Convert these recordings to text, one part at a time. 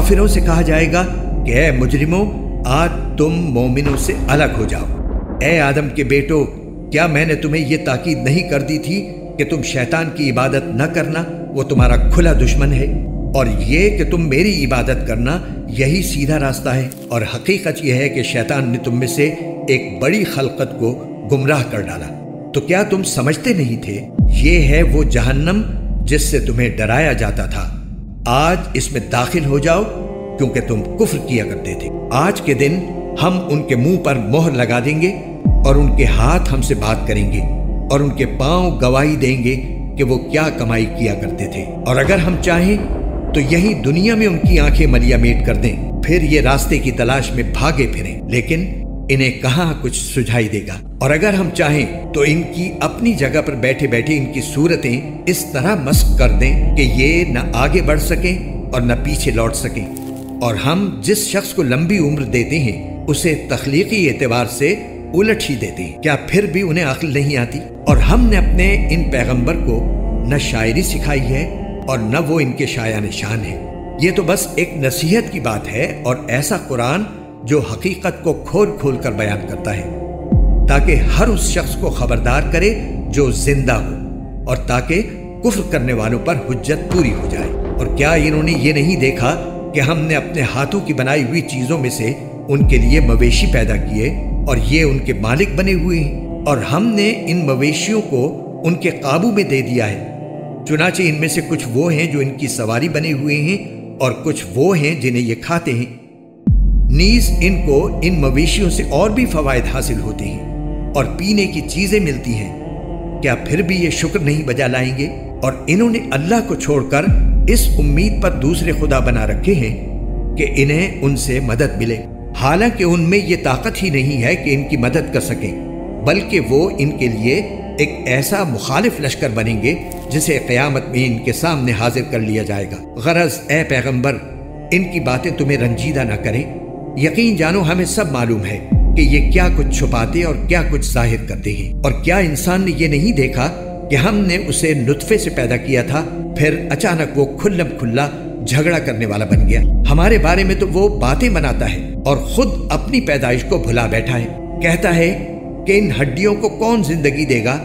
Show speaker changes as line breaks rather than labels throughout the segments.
काफिरों से कहा जाएगा कि ए मुजरिमों, आज तुम मोमिनों से अलग हो जाओ। ए आदम के बेटो, क्या मैंने तुम्हें ये ताकीद नहीं कर दी थी कि तुम शैतान की इबादत न करना, वो तुम्हारा खुला दुश्मन है, और ये कि तुम मेरी इबादत करना, यही सीधा रास्ता है। और हकीकत यह है कि शैतान ने तुम में से एक बड़ी खलकत को गुमराह कर डाला। तो क्या तुम समझते नहीं थे? ये है वो जहन्नम जिससे तुम्हें डराया जाता था। आज इसमें दाखिल हो जाओ, क्योंकि तुम कुफ्र किया करते थे। आज के दिन हम उनके मुंह पर मोहर लगा देंगे और उनके हाथ हमसे बात करेंगे और उनके पांव गवाही देंगे कि वो क्या कमाई किया करते थे। और अगर हम चाहें तो यही दुनिया में उनकी आंखें मलिया मेट कर दें, फिर ये रास्ते की तलाश में भागे फिरें, लेकिन इन्हें कहाँ कुछ सुझाई देगा। और अगर हम चाहें तो इनकी अपनी जगह पर बैठे बैठे इनकी सूरतें इस तरह मस्क कर दें कि ये न आगे बढ़ सकें और न पीछे लौट सकें। और हम जिस शख्स को लंबी उम्र देते हैं उसे तख्लीकी एतबार से उलट ही देते हैं। क्या फिर भी उन्हें अक्ल नहीं आती? और हमने अपने इन पैगंबर को न शायरी सिखाई है और न वो इनके शाया निशान है। ये तो बस एक नसीहत की बात है, और ऐसा कुरान जो हकीकत को खोल खोल कर बयान करता है, ताकि हर उस शख्स को खबरदार करे जो जिंदा हो, और ताकि कुफ्र करने वालों पर हुज्जत पूरी हो जाए। और क्या इन्होंने ये नहीं देखा कि हमने अपने हाथों की बनाई हुई चीजों में से उनके लिए मवेशी पैदा किए और ये उनके मालिक बने हुए हैं, और हमने इन मवेशियों को उनके काबू में दे दिया है। चुनाचे इनमें से कुछ वो हैं जो इनकी सवारी बने हुए हैं, और कुछ वो हैं जिन्हें ये खाते हैं। नीज इनको इन मवेशियों से और भी फवायद हासिल होते हैं और पीने की चीजें मिलती हैं। क्या फिर भी ये शुक्र नहीं बजा लाएंगे? और इन्होंने अल्लाह को छोड़कर इस उम्मीद पर दूसरे खुदा बना रखे हैं कि इन्हें उनसे मदद मिले, हालांकि उनमें ये ताकत ही नहीं है कि इनकी मदद कर सकें, बल्कि वो इनके लिए एक ऐसा मुखालिफ लश्कर बनेंगे जिसे क़यामत में इनके सामने हाजिर कर लिया जाएगा। गरज ए पैगंबर, इनकी बातें तुम्हें रंजीदा न करें। यकीन जानो हमें सब मालूम है कि ये क्या कुछ छुपाते और क्या कुछ जाहिर करते हैं। और क्या इंसान ने ये नहीं देखा कि हमने उसे नुत्फे से पैदा किया था, फिर अचानक वो खुल्लम खुल्ला झगड़ा करने वाला बन गया। हमारे बारे में तो वो बातें बनाता है और खुद अपनी पैदाइश को भुला बैठा है। कहता है कि इन हड्डियों को कौन जिंदगी देगा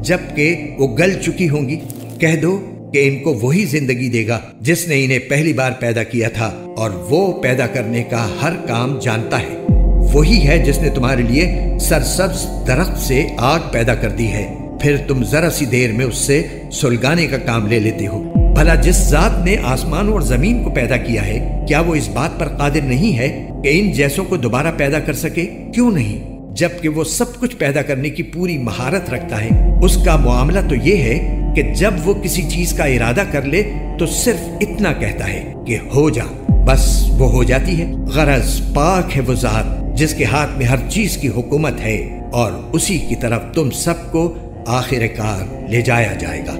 जबकि वो गल चुकी होंगी। कह दो कि इनको वही जिंदगी देगा जिसने इन्हें पहली बार पैदा किया था, और वो पैदा करने का हर काम जानता है। वही है जिसने तुम्हारे लिए सरसब्ज दरख्त से आग पैदा कर दी है, फिर तुम जरा सी देर में उससे सुलगाने का काम ले लेते हो। भला जिस जात ने आसमान और जमीन को पैदा किया है, क्या वो इस बात पर कादिर नहीं है कि इन जैसों को दोबारा पैदा कर सके? क्यों नहीं, जबकि वो सब कुछ पैदा करने की पूरी महारत रखता है। उसका मुआमला तो ये है कि जब वो किसी चीज का इरादा कर ले तो सिर्फ इतना कहता है कि हो जा, बस वो हो जाती है। गरज पाक है वो जात जिसके हाथ में हर चीज की हुकूमत है, और उसी की तरफ तुम सबको आखिरकार ले जाया जाएगा।